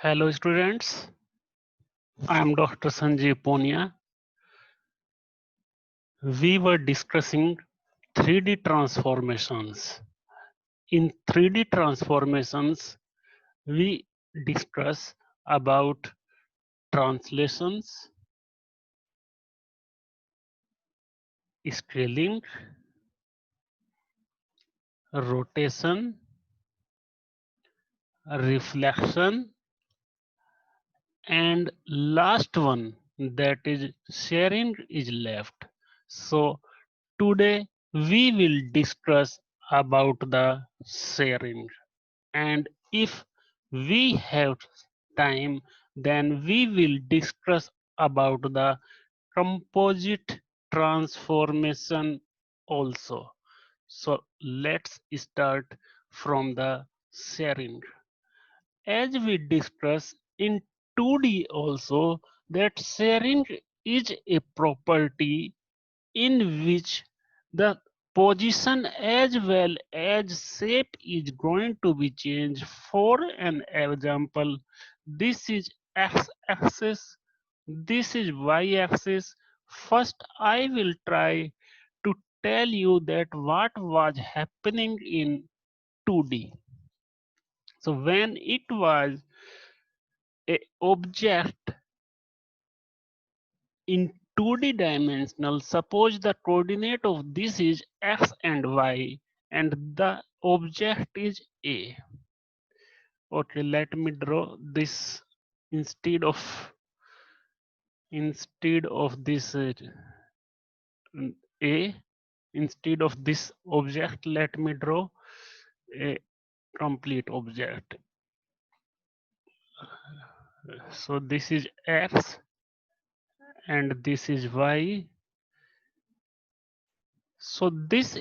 Hello students, I am Dr. Sanjay Ponia. We were discussing 3D transformations. In 3D transformations, we discuss about translations, scaling, rotation, reflection, and last one, that is sharing, is left. So today we will discuss about the sharing, and if we have time, then we will discuss about the composite transformation also. So let's start from the sharing. As we discussed in 2D also, that sharing is a property in which the position as well as shape is going to be changed. For an example, this is x-axis, this is y-axis. First I will try to tell you that what was happening in 2D. So when it was a object in 2D dimensional, suppose the coordinate of this is x and y and the object is A. Okay, let me draw this instead of this A. Instead of this object, let me draw a complete object. So this is x and this is y. So this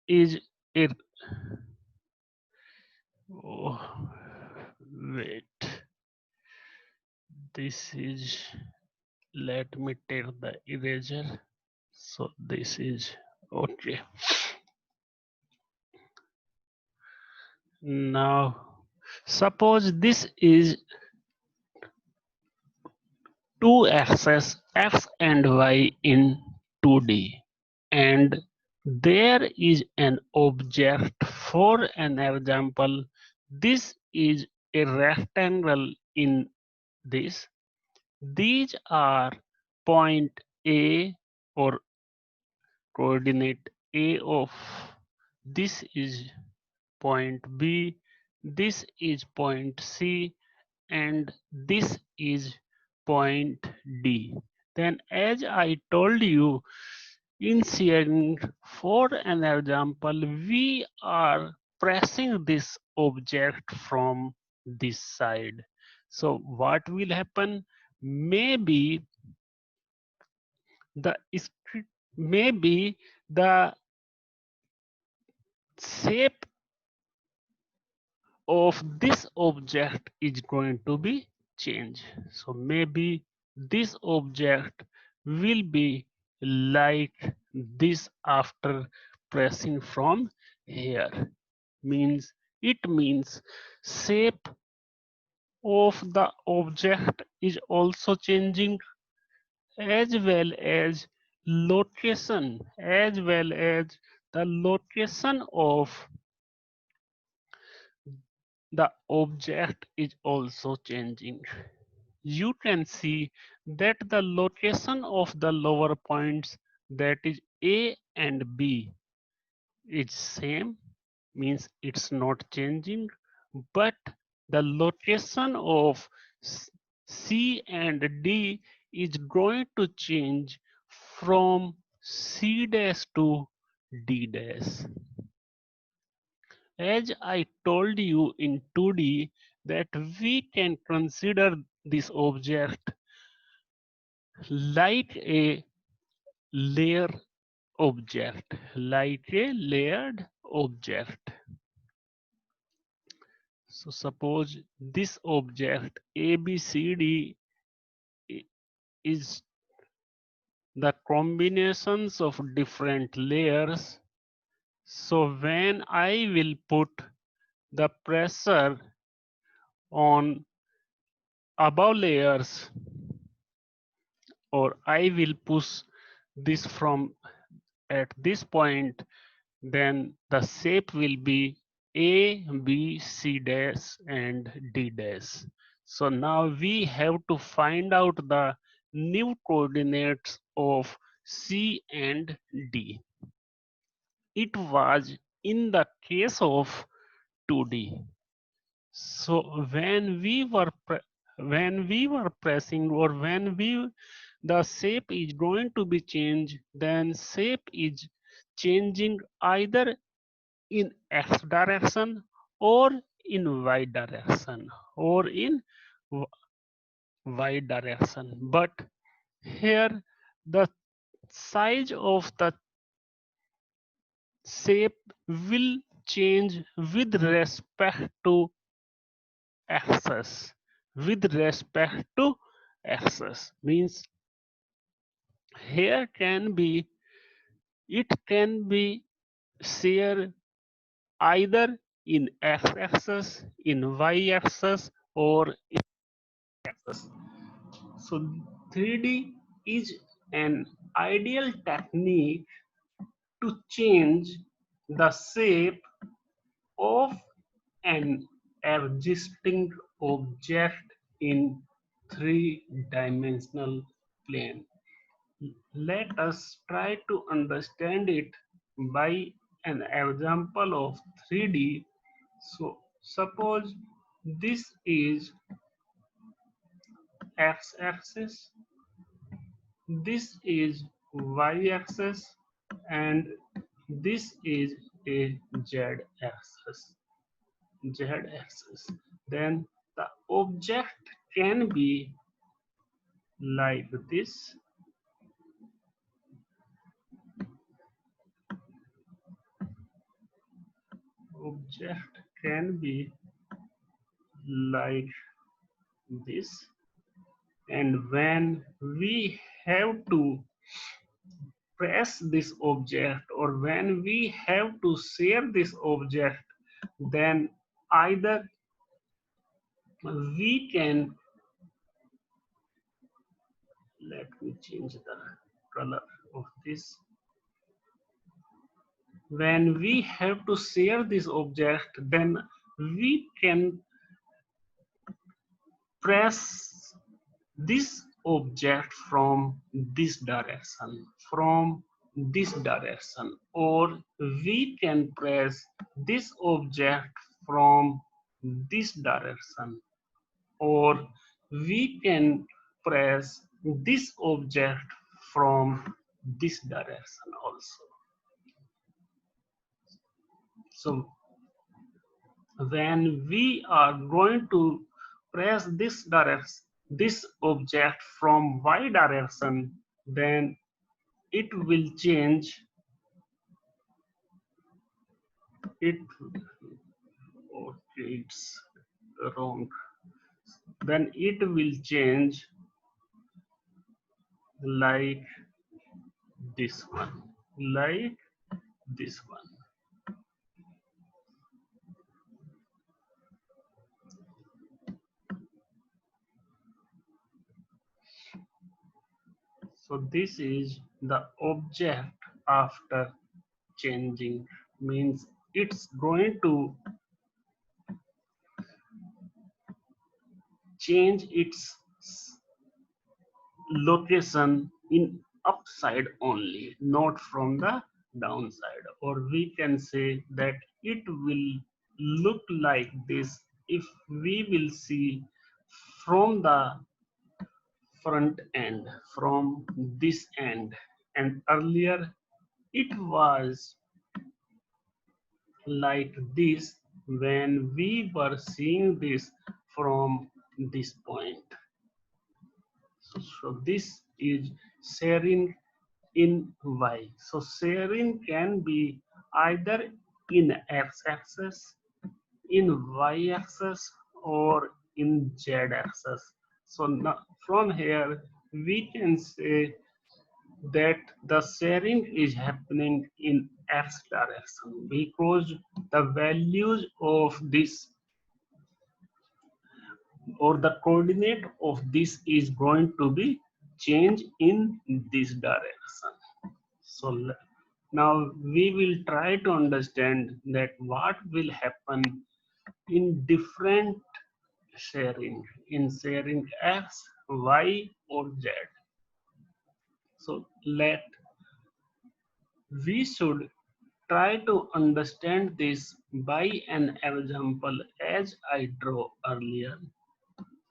is a, oh, wait, this is, let me take the eraser. So this is okay. Now suppose this is two axes x and y in 2D, and there is an object. For an example, this is a rectangle in this. These are point A or coordinate A of, this is point B, this is point C, and this is point D. Then as I told you, in sharing, for an example, we are pressing this object from this side. So what will happen? Maybe the maybe the shape of this object is going to be changed. So maybe this object will be like this after pressing from here. It means shape of the object is also changing, as well as the location of the object is also changing. You can see that the location of the lower points, that is A and B, is same, means it's not changing, but the location of C and D is going to change from C dash to D dash. As I told you in 2D, that we can consider this object like a layer object, like a layered object. So suppose this object ABCD is the combinations of different layers. So when I will put the pressure on above layers, or I will push this from at this point, then the shape will be A, B, C dash and D dash. So now we have to find out the new coordinates of C and D. It was in the case of 2D. So when we were pressing, or when we the shape is going to be changed, then shape is changing either in x direction, or in y direction, or in y direction. But here the size of the shape will change with respect to axis. With respect to axis means here can be, it can be shared either in x-axis, in y-axis, or in axis. So 3D is an ideal technique to change the shape of an existing object in three-dimensional plane. Let us try to understand it by an example of 3D. So suppose this is x-axis, this is y-axis, and this is a z-axis. Z-axis. Then the object can be like this. Object can be like this, and when we have to press this object, or when we have to share this object, then either we can, let me change the color of this. When we have to share this object, then we can press this object from this direction, or we can press this object from this direction, or we can press this object from this direction also. So when we are going to press this object from y direction, then it will change it. Okay, it's wrong. Then it will change like this one, like this one. So this is the object after changing, means it's going to change its location in upside only, not from the downside. Or we can say that it will look like this if we will see from the front end, from this end. And earlier it was like this when we were seeing this from this point. So this is sharing in y. So sharing can be either in x-axis, in y-axis, or in z-axis. So now from here we can say that the sharing is happening in x direction, because the values of or the coordinate of this is going to be changed in this direction. So now we will try to understand that what will happen in different sharing, in sharing x, y or z. So we should try to understand this by an example as I drew earlier.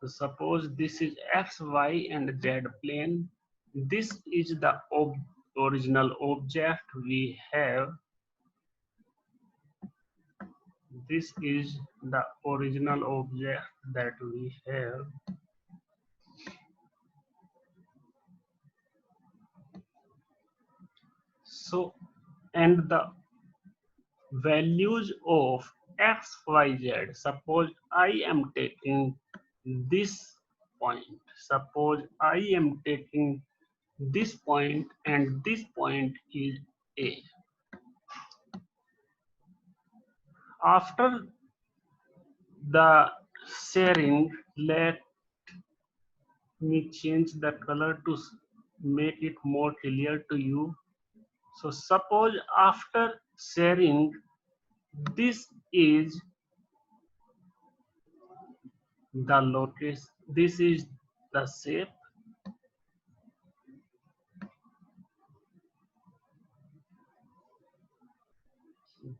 So suppose this is x, y and z plane. This is the original object we have. This is the original object that we have. So, and the values of x, y, z. Suppose I am taking this point. Suppose I am taking this point and this point is A. After the sharing, let me change the color to make it more clear to you. So suppose after sharing, this is the location, this is the shape.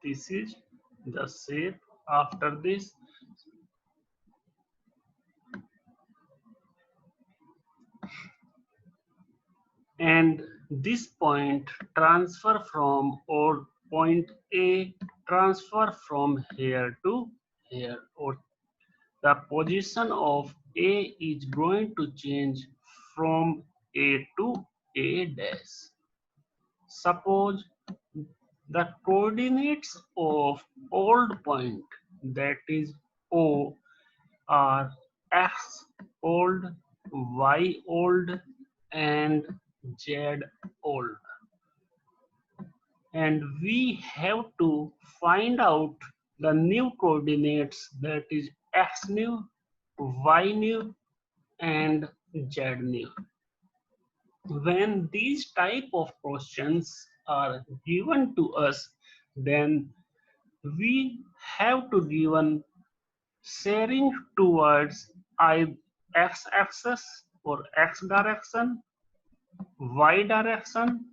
This is the shape after this. And this point transfer from, or point A transfer from here to here, or the position of A is going to change from A to A dash. Suppose the coordinates of old point, that is O, are x old, y old and z old. And we have to find out the new coordinates, that is x new, y new and z new. When these type of questions are given to us, then we have to given sharing towards x-axis or x direction, y direction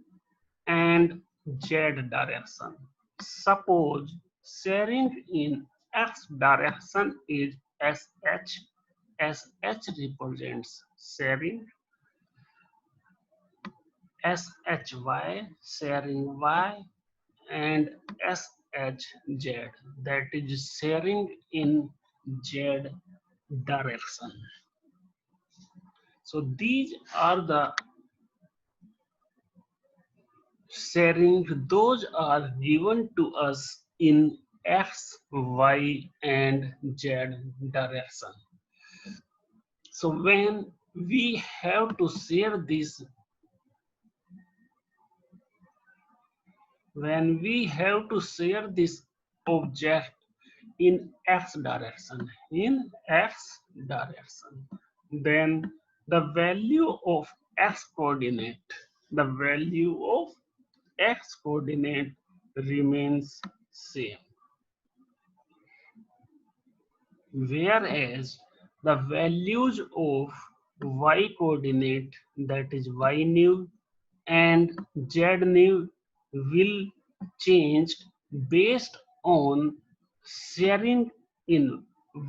and z direction. Suppose sharing in x direction is sh. Sh represents sharing. Shy sharing y and shz, that is sharing in z direction. So these are the sharing, those are given to us in x, y and z direction. So when we have to share this, when we have to share this object in x direction, then the value of x coordinate, the value of x coordinate remains same, whereas the values of y coordinate, that is y new and z new, will change based on sharing in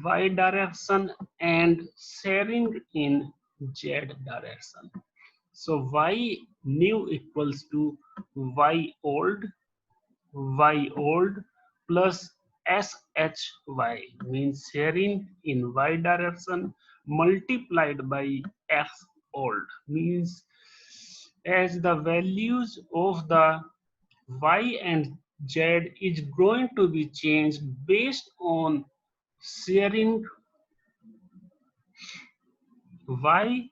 y direction and sharing in z direction. So y new equals to y old plus shy, means sharing in y direction, multiplied by x old, means as the values of the y and z is going to be changed based on sharing y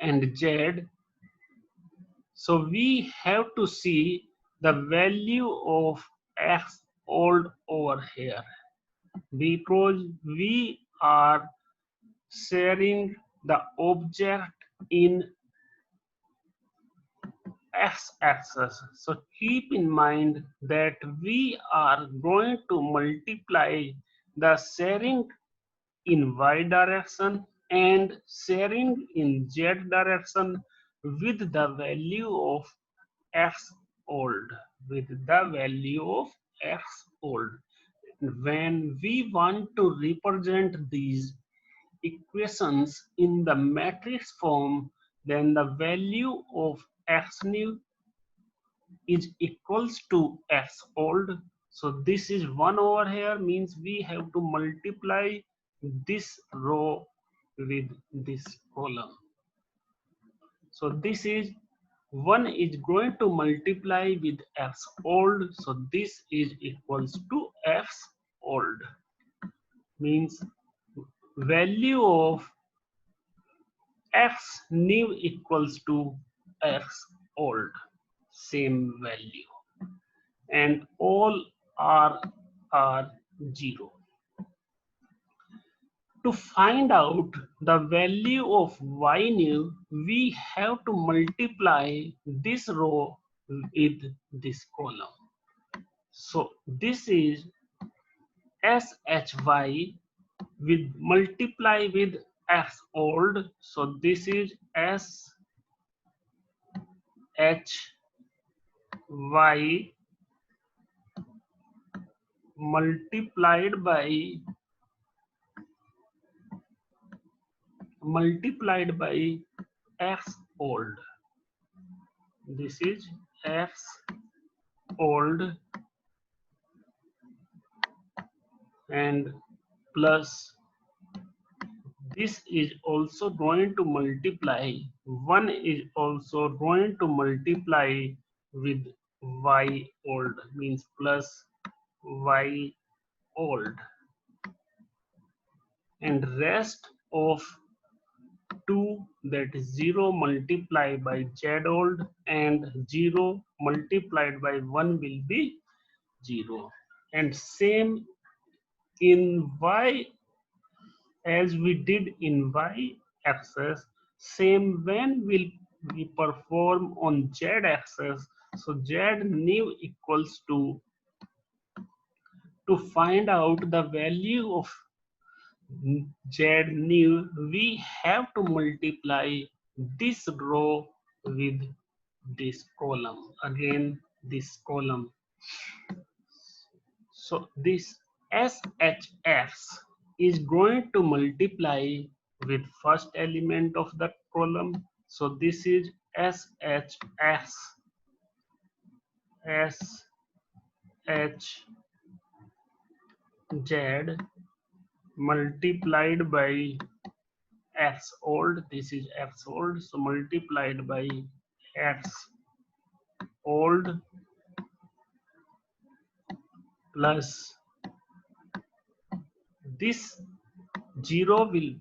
and z. So we have to see the value of x old over here, because we are sharing the object in x-axis. So keep in mind that we are going to multiply the sharing in y direction and sharing in z direction with the value of x old, with the value of x old. When we want to represent these equations in the matrix form, then the value of x new is equals to x old. So this is 1 over here, means we have to multiply this row with this column. So this is 1 is going to multiply with x old. So this is equals to x old, means value of x new equals to x old, same value, and all are 0. To find out the value of y new, we have to multiply this row with this column. So this is shy with multiply with x old. So this is shy multiplied by x old. This is x old and plus this is also going to multiply, 1 is also going to multiply with y old, means plus y old, and rest of 2, that is 0 multiplied by z old, and 0 multiplied by 1 will be 0. And same in y, as we did in y axis, same when will we perform on z axis. So z new equals to find out the value of z new, we have to multiply this row with this column, again this column. So this SHS is going to multiply with first element of the column. So this is SHS, SHZ multiplied by X old. This is X old. So multiplied by X old plus this 0 will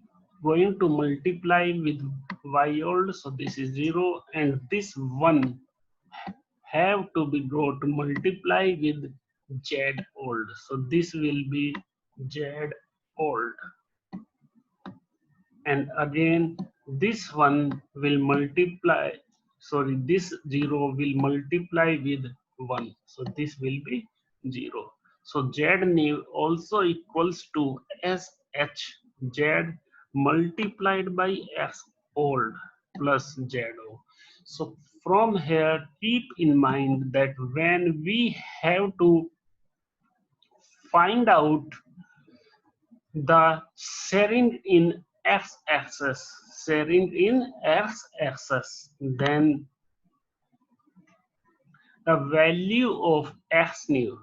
going to multiply with y old, so this is 0, and this 1 have to be go to multiply with z old, so this will be z old, and again this one will multiply, sorry, this 0 will multiply with 1, so this will be 0. So z new also equals to shz multiplied by x old plus zo. So from here keep in mind that when we have to find out the sharing in x-axis, sharing in x-axis, then the value of x new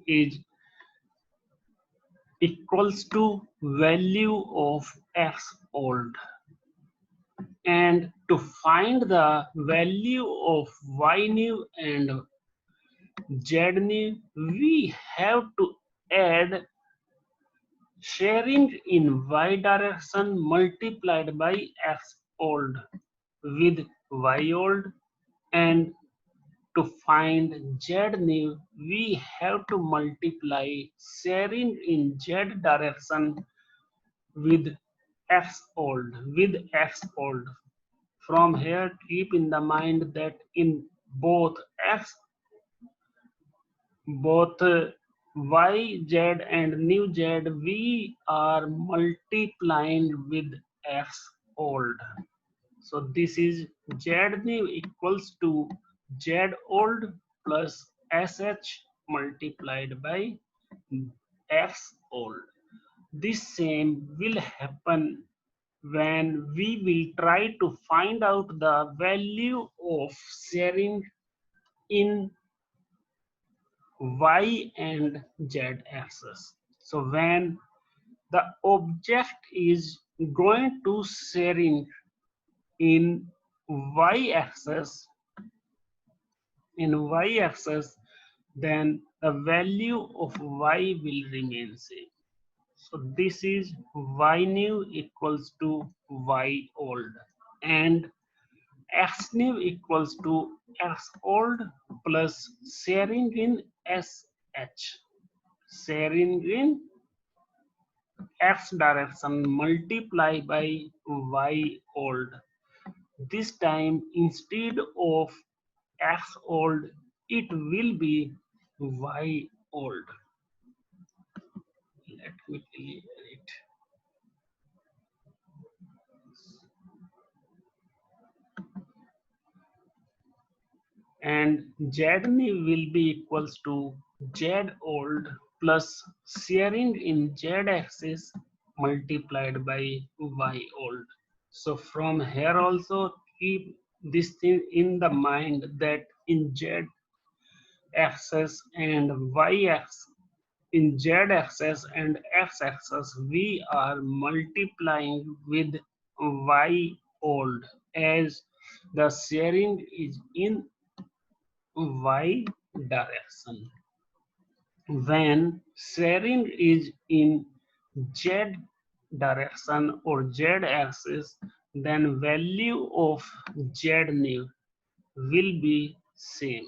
is equals to value of x old, and to find the value of y new and z new, we have to add sharing in y direction multiplied by x old with y old, and to find z new we have to multiply sharing in z direction with x old. From here, keep in the mind that in both x, both y, z and new z, we are multiplying with x old. So this is z new equals to z old plus sh multiplied by x old. This same will happen when we will try to find out the value of sharing in y and z axis. So when the object is going to sharing in y axis, then the value of y will remain same. So this is y new equals to y old, and x new equals to x old plus sharing in sh, sharing in x direction multiply by y old. This time instead of x old, it will be y old. Let me clear it. And z new will be equals to z old plus sharing in z axis multiplied by y old. So from here also keep this thing in the mind that in z axis and y axis, in z axis and x axis we are multiplying with y old, as the sharing is in y direction. When sharing is in z direction or z axis, then value of z new will be same,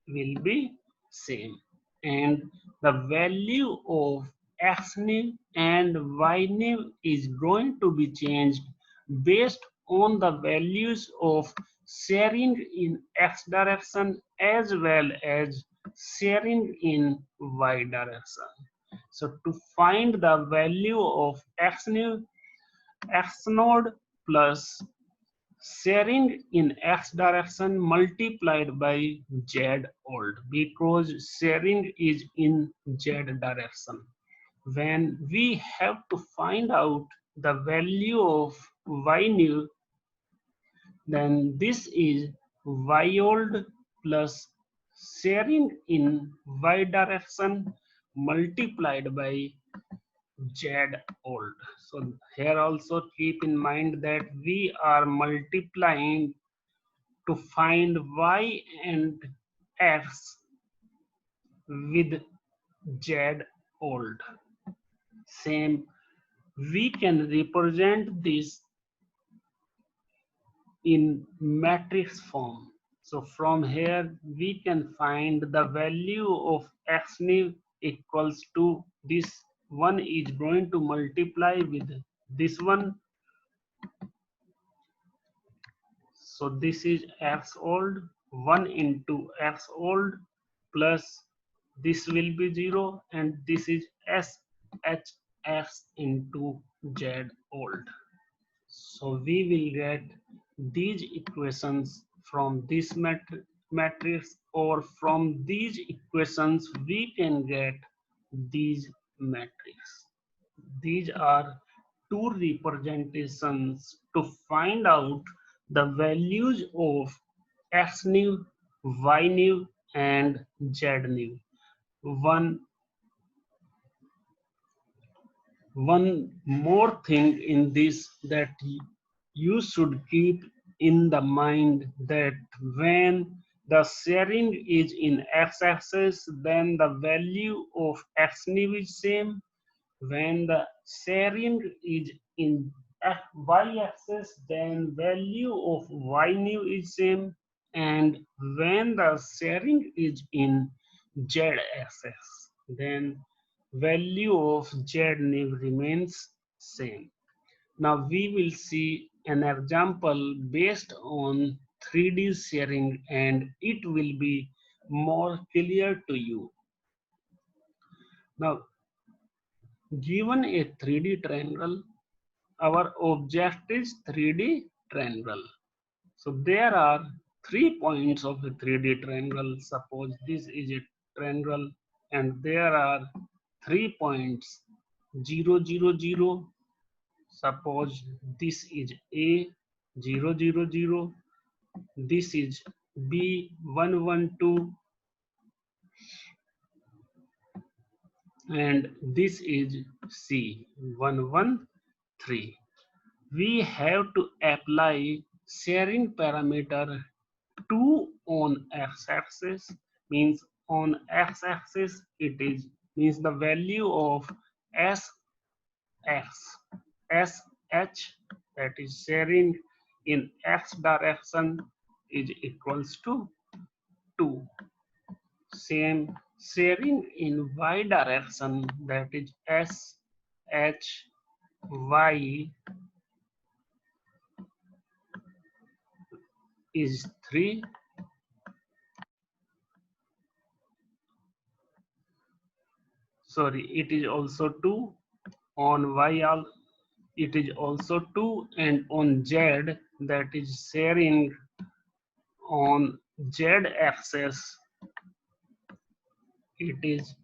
will be same, and the value of x new and y new is going to be changed based on the values of sharing in x direction as well as sharing in y direction. So to find the value of x new, x node plus sharing in x direction multiplied by z old, because sharing is in z direction. When we have to find out the value of y new, then this is y old plus sharing in y direction multiplied by z old. So here also keep in mind that we are multiplying to find y and x with z old. Same, we can represent this in matrix form. So from here we can find the value of x new equals to this one is going to multiply with this one. So this is x old, 1 into x old plus this will be 0, and this is shx into z old. So we will get these equations from this matrix, or from these equations we can get these matrix. These are two representations to find out the values of x new, y new and z new. One one more thing in this that you should keep in the mind, that when the sharing is in x-axis, then the value of x new is same. When the sharing is in y-axis, then value of y new is same, and when the sharing is in z-axis, then value of z new remains same. Now we will see an example based on 3D sharing and it will be more clear to you. Now, given a 3D triangle, our object is 3D triangle. So there are 3 points of a 3D triangle. Suppose this is a triangle and there are 3 points 0, 0, 0. Suppose this is A 0, 0, 0. This is B 1, 1, 2 and this is C 1, 1, 3. We have to apply sharing parameter 2 on x-axis, means on x-axis it is means the value of sx sh, that is sharing in x direction, is equals to 2. Same sharing in y direction, that is s h y is 3. Sorry, it is also 2 on y. It is also 2 and on z, that is sharing on z axis, it is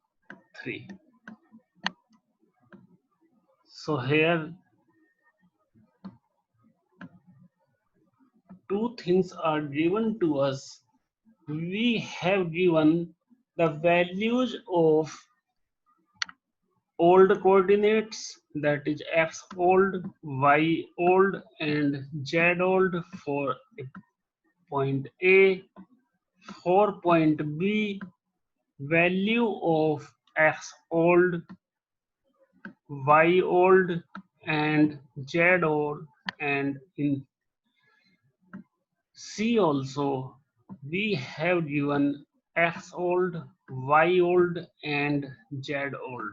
3. So here two things are given to us. We have given the values of old coordinates, that is x old, y old and z old for point A. For point B, value of x old, y old and z old, and in C also we have given x old, y old and z old.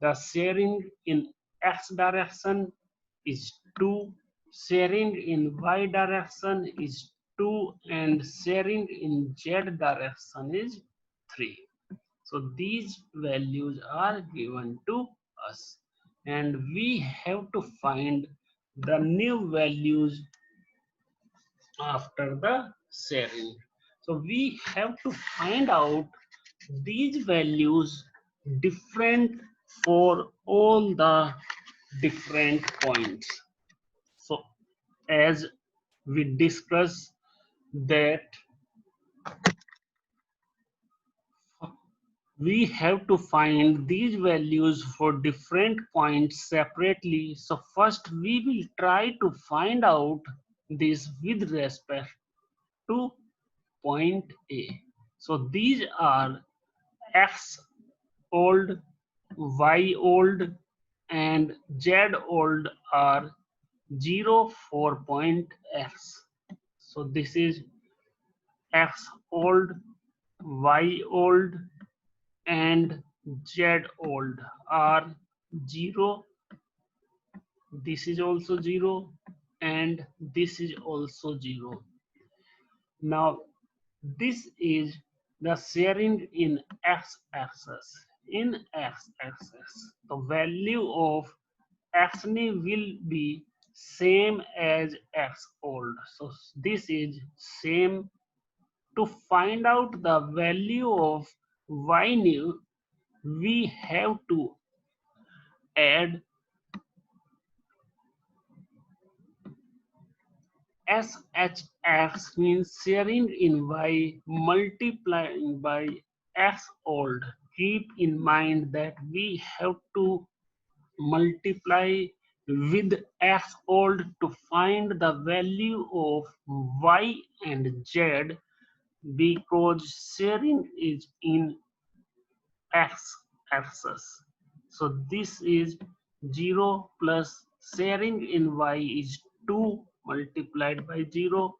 The sharing in x direction is 2, sharing in y direction is 2 and sharing in z direction is 3. So these values are given to us and we have to find the new values after the sharing. So we have to find out these values different for all the different points. So as we discuss that we have to find these values for different points separately. So first we will try to find out this with respect to point A. So these are x old, y old and z old are 0 for point x. So this is x old, y old and z old are 0. This is also 0 and this is also 0. Now this is the sharing in x-axis. In x-axis, the value of x-ni will be same as x old. So this is same. To find out the value of y new, we have to add SHX, means sharing in y multiplying by x old. Keep in mind that we have to multiply with x old to find the value of y and z because sharing is in x axis. So this is 0 plus sharing in y is 2 multiplied by 0,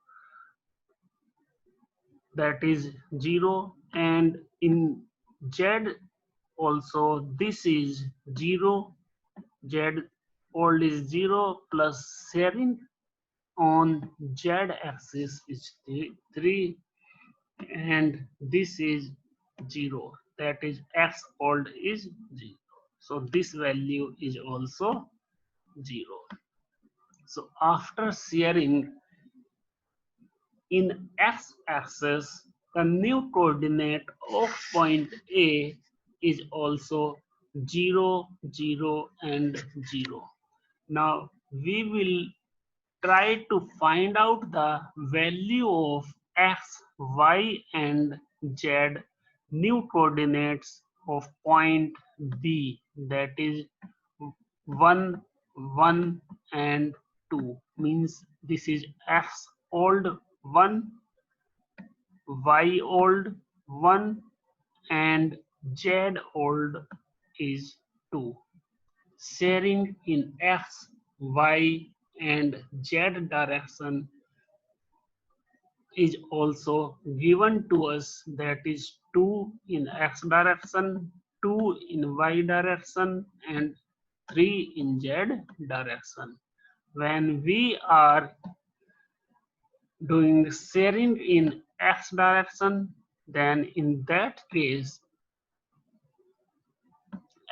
that is 0, and in z also this is 0, z old is 0 plus sharing on z axis is 3 and this is 0, that is x old is 0, so this value is also 0. So after sharing in x-axis, the new coordinate of point A is also 0, 0 and 0. Now we will try to find out the value of x, y and z new coordinates of point B, that is 1, 1 and 2, means this is x old 1, y old 1 and z old is 2. Sharing in x, y and z direction is also given to us, that is 2 in x direction, 2 in y direction and 3 in z direction. When we are doing sharing in x direction, then in that case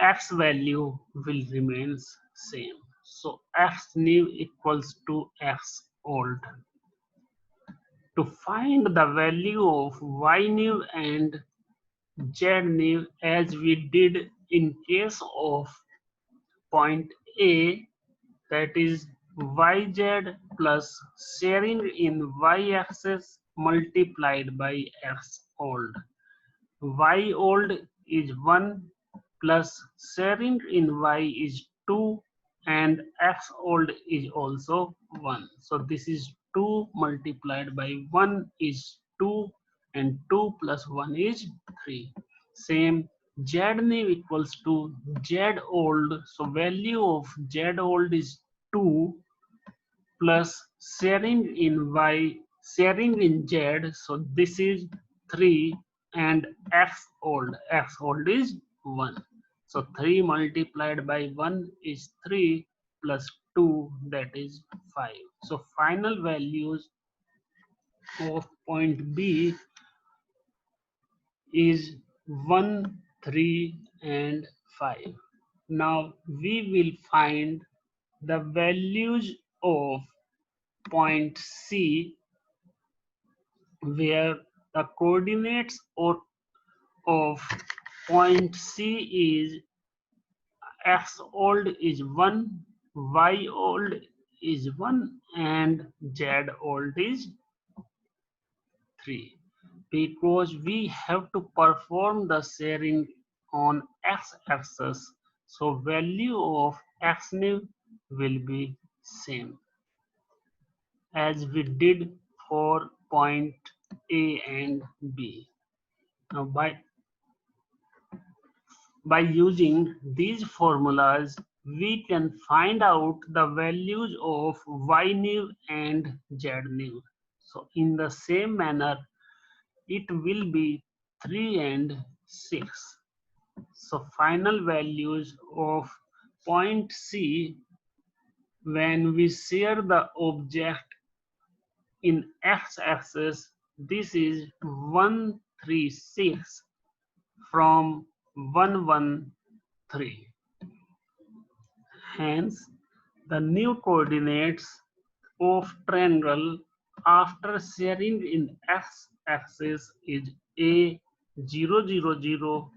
x value will remain same. So x new equals to x old. To find the value of y new and z new as we did in case of point A, that is yz plus sharing in y-axis multiplied by x old. Y old is 1 plus sharing in y is 2 and x old is also 1. So this is 2 multiplied by 1 is 2 and 2 plus 1 is 3. Same z new equals to z old. So value of z old is 2 plus sharing in y, sharing in z, so this is 3 and x old is 1. So 3 multiplied by 1 is 3 plus 2, that is 5. So final values of point B is 1, 3 and 5. Now we will find the values of point C, where the coordinates of point C is x old is 1, y old is 1 and z old is 3, because we have to perform the sharing on x-axis, so value of x new will be same as we did for point A and B. Now by using these formulas, we can find out the values of y new and z new. So in the same manner, it will be 3 and 6. So final values of point C, when we share the object in x-axis, this is 136 from 113. Hence, the new coordinates of triangle after sharing in x-axis is A 000,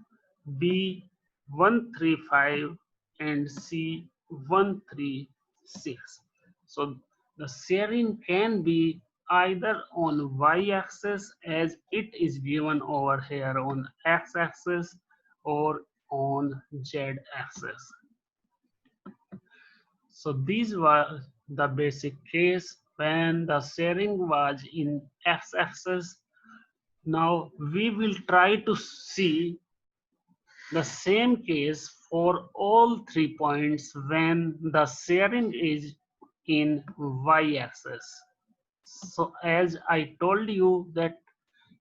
B 135 and C 136. So the sharing can be either on y-axis as it is given over here on x-axis or on z-axis. So these were the basic case when the sharing was in x-axis. Now we will try to see the same case for all 3 points when the sharing is in y-axis. So as I told you that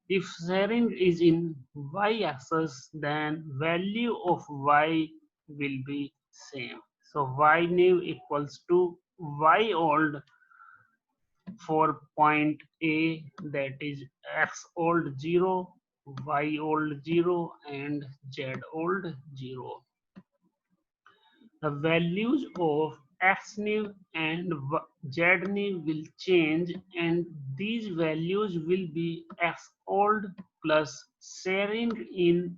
if sharing is in y-axis, then value of y will be same. So y new equals to y old for point A, that is x old 0, y old 0 and z old 0. The values of x new and z new will change, and these values will be x old plus sharing in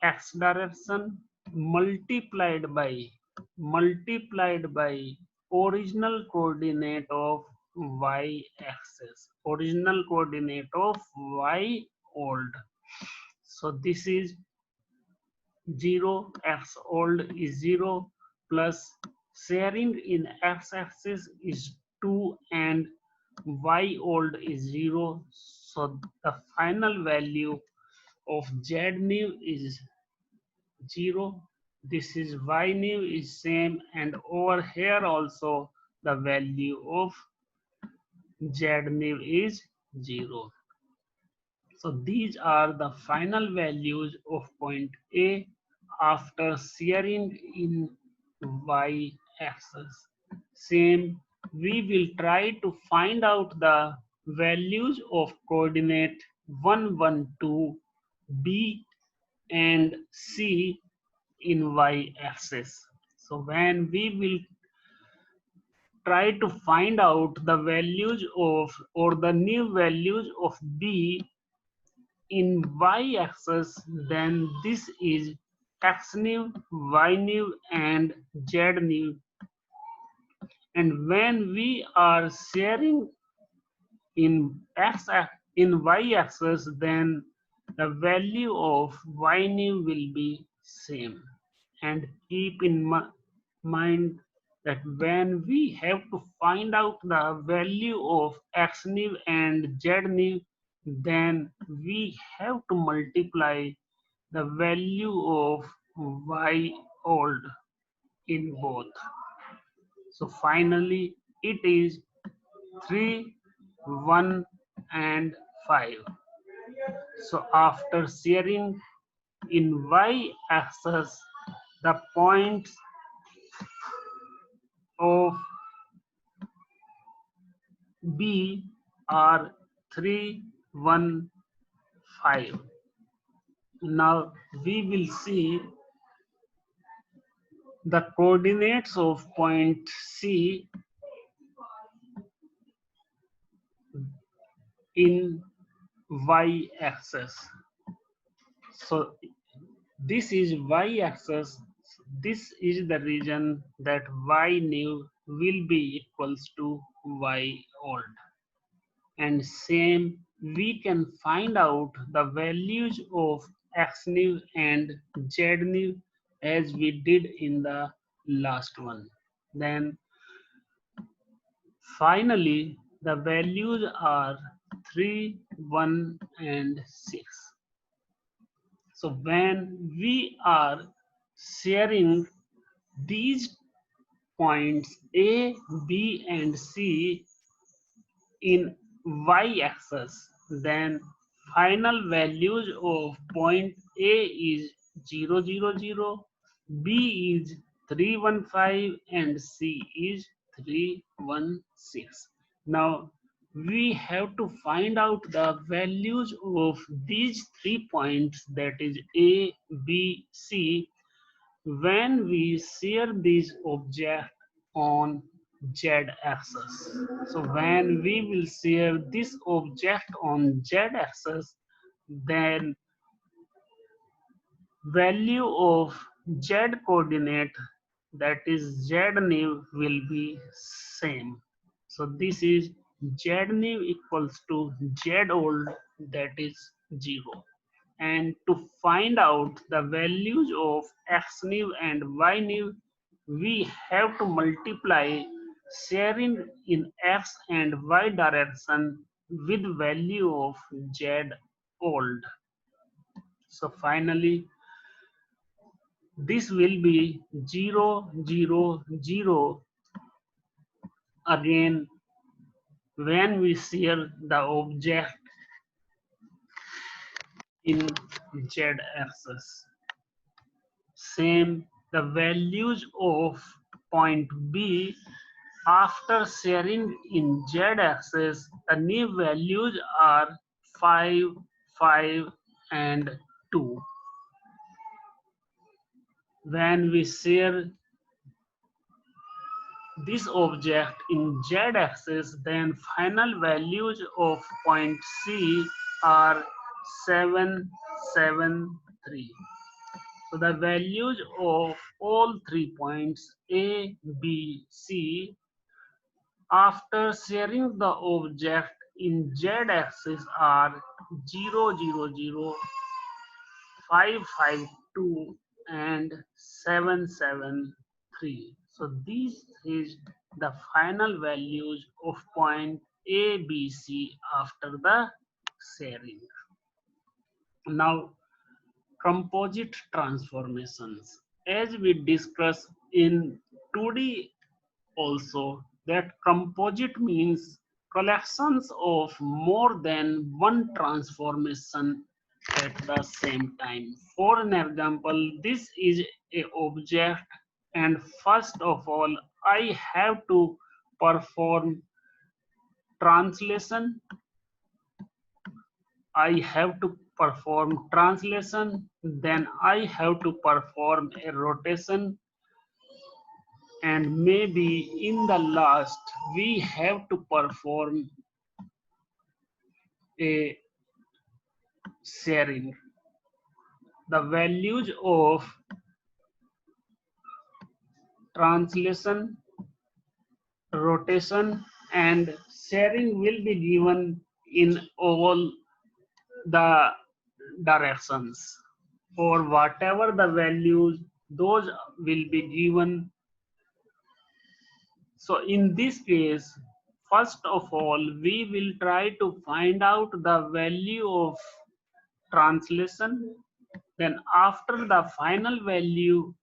x direction multiplied by original coordinate of y axis, original coordinate of y old. So this is 0, x old is 0 plus sharing in x axis is 2 and y old is 0. So the final value of z new is 0. This is y new is same, and over here also the value of z new is 0. So these are the final values of point A after sharing in y axis. Same, we will try to find out the values of coordinate 1, 1, 2, B and C in y axis. So when we will try to find out the values of or the new values of B in y axis, then this is x new, y new and z new, and when we are sharing in in y axis, then the value of y new will be same. And keep in mind that when we have to find out the value of x new and z new, then we have to multiply the value of y old in both. So finally it is 3, 1 and 5. So after sharing in y axis, the points of B are 3, 1, 5. Now we will see the coordinates of point C in y axis. So this is y axis. This is the region that y new will be equals to y old. And same, we can find out the values of x new and z new as we did in the last one. Then finally the values are 3, 1 and 6. So when we are sharing these points A, B and C in y-axis, then final values of point A is 0, 0, 0, B is 315 and C is 316. Now we have to find out the values of these 3 points, that is A, B, C, when we share this object on z-axis. So when we will share this object on z-axis, then value of z coordinate, that is z new, will be same. So this is z new equals to z old, that is 0. And to find out the values of x new and y new, we have to multiply sharing in x and y direction with value of z old. So finally this will be 0, 0, 0 again when we share the object in z axis. Same, the values of point B after sharing in z-axis, the new values are 5, 5 and 2. When we share this object in z-axis, then final values of point C are 7, 7, 3. So the values of all 3 points A, B, C after sharing the object in z-axis are 0, 0, 0, 5, 5, 2 and 7, 7, 3. So these is the final values of point A, B, C after the sharing. Now composite transformations. As we discussed in 2D also, that composite means collections of more than one transformation at the same time. For an example, this is a object and first of all I have to perform translation. I have to perform translation, then I have to perform a rotation, and maybe in the last we have to perform a sharing. The values of translation, rotation and sharing will be given in all the directions. For whatever the values, those will be given. So in this case, first of all, we will try to find out the value of translation. Then after the final value,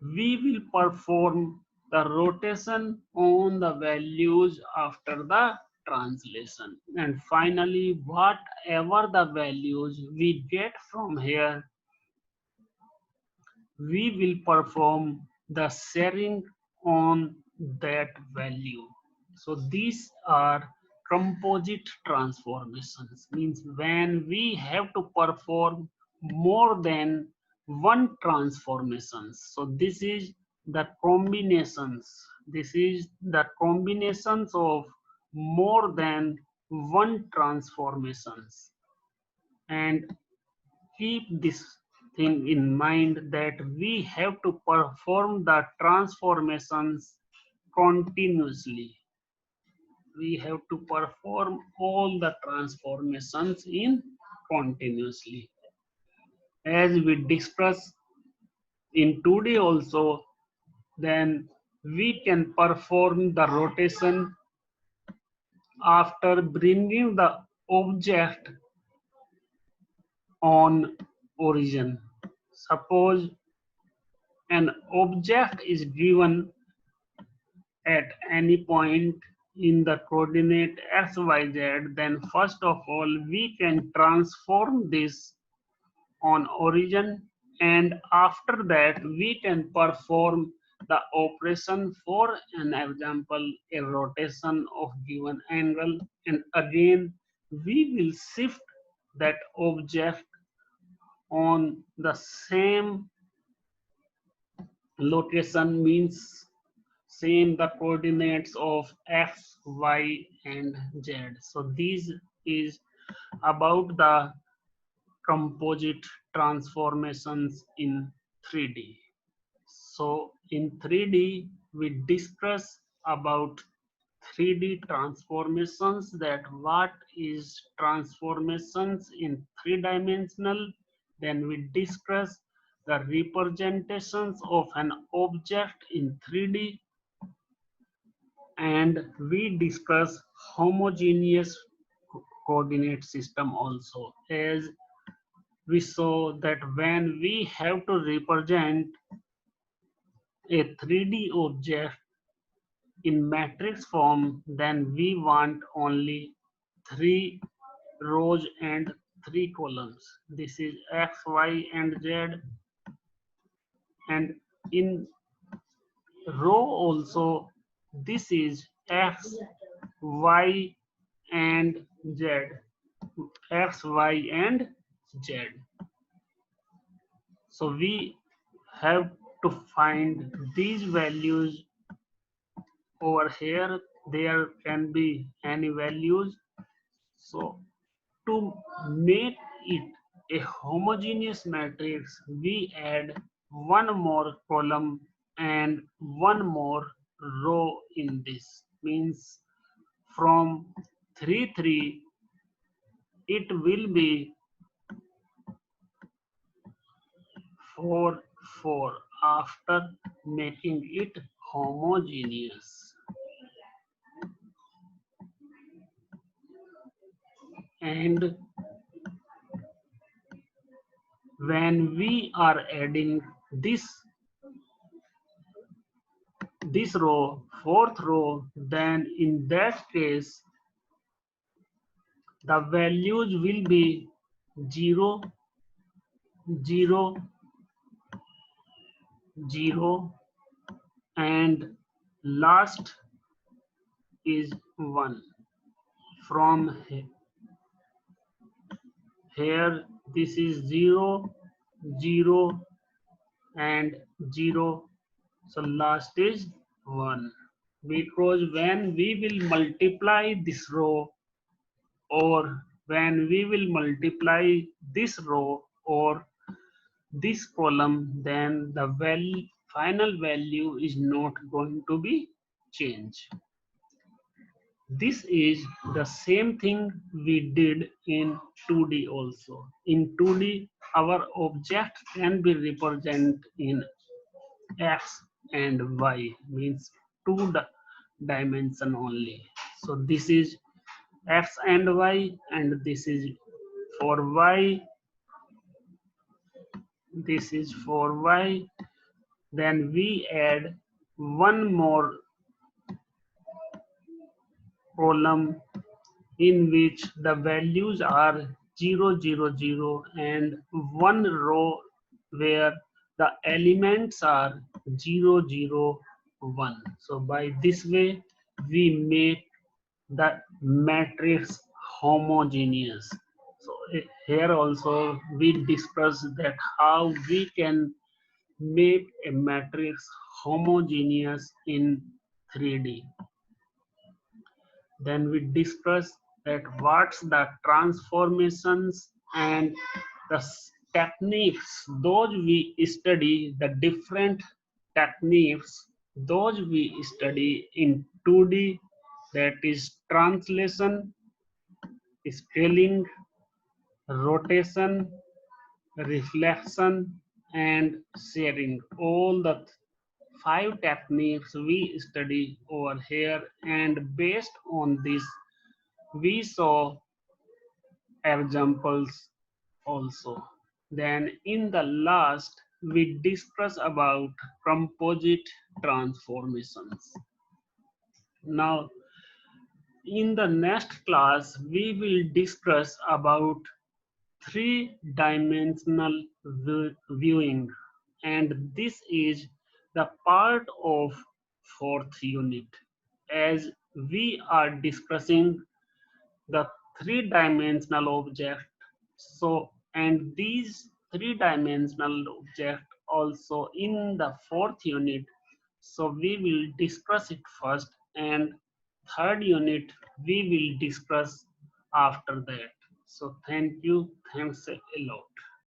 we will perform the rotation on the values after the translation. And finally, whatever the values we get from here, we will perform the sharing on that value. So these are composite transformations, means when we have to perform more than one transformations. So this is the combinations. This is the combinations of more than one transformations. And keep this thing in mind that we have to perform the transformations continuously. We have to perform all the transformations in continuously. As we discussed in 2D also, then we can perform the rotation after bringing the object on origin. Suppose an object is given at any point in the coordinate x, y, z, then first of all we can transform this on origin, and after that we can perform the operation. For an example, a rotation of given angle, and again we will shift that object on the same location, means same the coordinates of x, y and z. So this is about the composite transformations in 3D. So in 3D we discuss about 3D transformations, that what is transformations in three-dimensional. Then we discuss the representations of an object in 3D, and we discuss homogeneous coordinate system also, as we saw that when we have to represent a 3D object in matrix form, then we want only 3 rows and 3 columns. This is x, y and z. And in row also, this is x, y, and z. X, y, and z. So we have to find these values over here. There can be any values. So to make it a homogeneous matrix, we add one more column and one more row in this. Means from 3 3 it will be 4 4 after making it homogeneous. And when we are adding this row, fourth row, then in that case the values will be 0 0 0 and last is 1. From here this is 0 0 and 0, so last is 1, because when we will multiply this row, or when we will multiply this row or this column, then the final value is not going to be changed. This is the same thing we did in 2D also. In 2D, our object can be represented in x and y, means two dimension only. So this is x and y, and this is for y, this is for y. Then we add one more column in which the values are 0 0 0, and one row where the elements are 0 0 1. So by this way we make the matrix homogeneous. So here also we discuss that how we can make a matrix homogeneous in 3D. Then we discuss that what's the transformations and the techniques, those we study, the different techniques, those we study in 2D, that is translation, scaling, rotation, reflection, and sharing. All the 5 techniques we study over here, and based on this we saw examples also. Then in the last we discuss about composite transformations. Now in the next class we will discuss about three-dimensional viewing, and this is the part of fourth unit, as we are discussing the three-dimensional object. So, and these three-dimensional object also in the fourth unit. So we will discuss it first, and third unit we will discuss after that. So thank you. Thanks a lot.